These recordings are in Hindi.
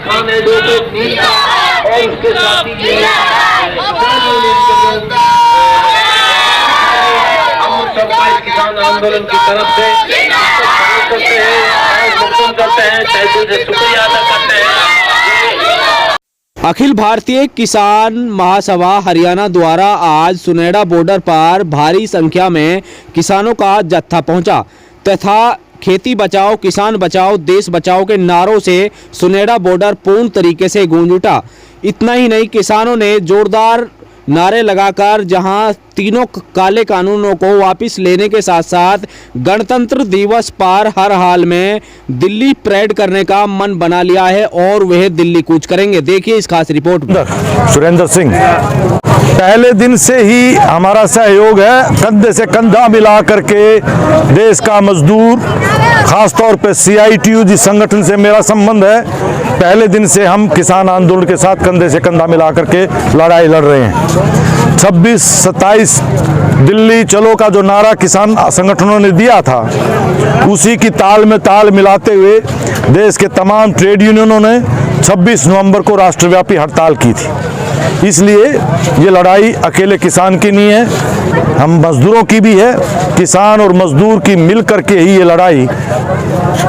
खाने दो तो नीता और उसके साथ ही हम सबका इस किसान आंदोलन की तरफ से करते हैं, तहे दिल से शुक्रिया अदा करते हैं। अखिल भारतीय किसान महासभा हरियाणा द्वारा आज सुनेड़ा बॉर्डर पर भारी संख्या में किसानों का जत्था पहुंचा तथा खेती बचाओ किसान बचाओ देश बचाओ के नारों से सुनेड़ा बॉर्डर पूर्ण तरीके से गूंज उठा। इतना ही नहीं, किसानों ने जोरदार नारे लगाकर जहां तीनों काले कानूनों को वापस लेने के साथ साथ गणतंत्र दिवस पर हर हाल में दिल्ली परेड करने का मन बना लिया है और वह दिल्ली कूच करेंगे। देखिए इस खास रिपोर्ट में। सुरेंद्र सिंह, पहले दिन से ही हमारा सहयोग है, कंधे से कंधा मिला करके देश का मजदूर, खासतौर पे CITU जिस संगठन से मेरा संबंध है, पहले दिन से हम किसान आंदोलन के साथ कंधे से कंधा मिला करके लड़ाई लड़ रहे हैं। 26-27 दिल्ली चलो का जो नारा किसान संगठनों ने दिया था, उसी की ताल में ताल मिलाते हुए देश के तमाम ट्रेड यूनियनों ने 26 नवंबर को राष्ट्रव्यापी हड़ताल की थी। इसलिए ये लड़ाई अकेले किसान की नहीं है, हम मजदूरों की भी है। किसान और मजदूर की मिल करके ही ये लड़ाई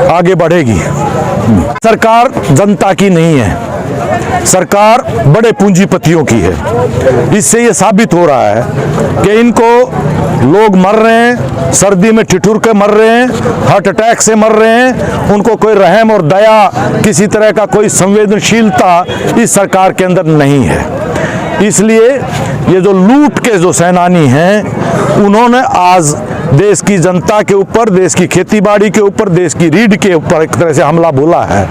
आगे बढ़ेगी। सरकार जनता की नहीं है, सरकार बड़े पूंजीपतियों की है। इससे ये साबित हो रहा है कि इनको लोग मर रहे हैं, सर्दी में ठिठुर के मर रहे हैं, हार्ट अटैक से मर रहे हैं, उनको कोई रहम और दया, किसी तरह का कोई संवेदनशीलता इस सरकार के अंदर नहीं है। इसलिए ये जो लूट के जो सेनानी हैं, उन्होंने आज देश की जनता के ऊपर, देश की खेतीबाड़ी के ऊपर, देश की रीढ़ के ऊपर एक तरह से हमला बोला है।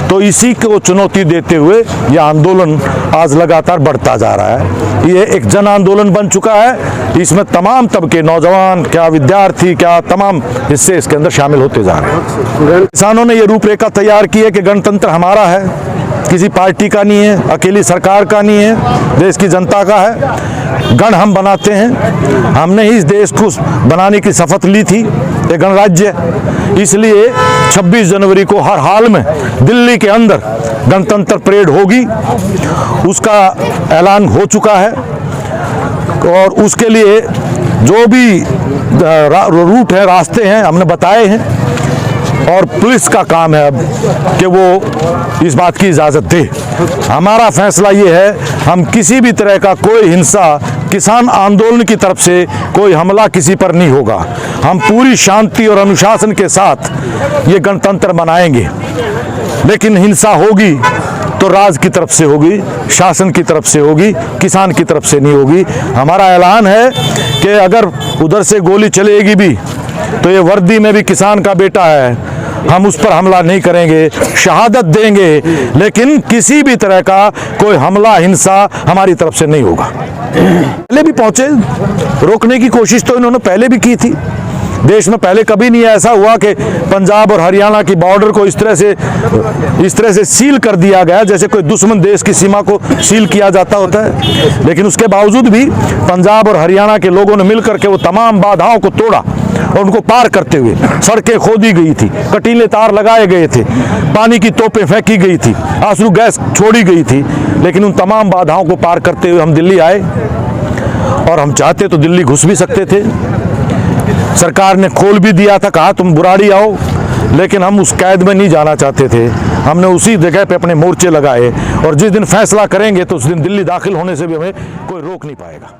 तो इसी को चुनौती देते हुए यह आंदोलन आज लगातार बढ़ता जा रहा है। ये एक जन आंदोलन बन चुका है। इसमें तमाम तबके, नौजवान क्या, विद्यार्थी क्या, तमाम हिस्से इसके अंदर शामिल होते जा रहे हैं। किसानों ने ये रूपरेखा तैयार की है कि गणतंत्र हमारा है, किसी पार्टी का नहीं है, अकेली सरकार का नहीं है, देश की जनता का है। गण हम बनाते हैं, हमने ही इस देश को बनाने की शपथ ली थी, ये गणराज्य। इसलिए 26 जनवरी को हर हाल में दिल्ली के अंदर गणतंत्र परेड होगी, उसका ऐलान हो चुका है। और उसके लिए जो भी रूट है, रास्ते हैं, हमने बताए हैं। और पुलिस का काम है अब कि वो इस बात की इजाज़त दे। हमारा फैसला ये है, हम किसी भी तरह का कोई हिंसा, किसान आंदोलन की तरफ से कोई हमला किसी पर नहीं होगा। हम पूरी शांति और अनुशासन के साथ ये गणतंत्र मनाएंगे। लेकिन हिंसा होगी तो राज की तरफ से होगी, शासन की तरफ से होगी, किसान की तरफ से नहीं होगी। हमारा ऐलान है कि अगर उधर से गोली चलेगी भी तो ये वर्दी में भी किसान का बेटा है, हम उस पर हमला नहीं करेंगे, शहादत देंगे, लेकिन किसी भी तरह का कोई हमला, हिंसा हमारी तरफ से नहीं होगा। पहले भी पहुंचे, रोकने की कोशिश तो इन्होंने पहले भी की थी। देश में पहले कभी नहीं ऐसा हुआ कि पंजाब और हरियाणा की बॉर्डर को इस तरह से सील कर दिया गया, जैसे कोई दुश्मन देश की सीमा को सील किया जाता होता है। लेकिन उसके बावजूद भी पंजाब और हरियाणा के लोगों ने मिलकर के वो तमाम बाधाओं को तोड़ा और उनको पार करते हुए सड़कें खोदी गई थी, कटीले तार लगाए गए थे, पानी की तोपें फेंकी गई थी, आंसू गैस छोड़ी गई थी। लेकिन उन तमाम बाधाओं को पार करते हुए हम दिल्ली आए और हम चाहते तो दिल्ली घुस भी सकते थे। सरकार ने खोल भी दिया था, कहा तुम बुराड़ी आओ, लेकिन हम उस कैद में नहीं जाना चाहते थे। हमने उसी जगह पे अपने मोर्चे लगाए और जिस दिन फैसला करेंगे तो उस दिन दिल्ली दाखिल होने से भी हमें कोई रोक नहीं पाएगा।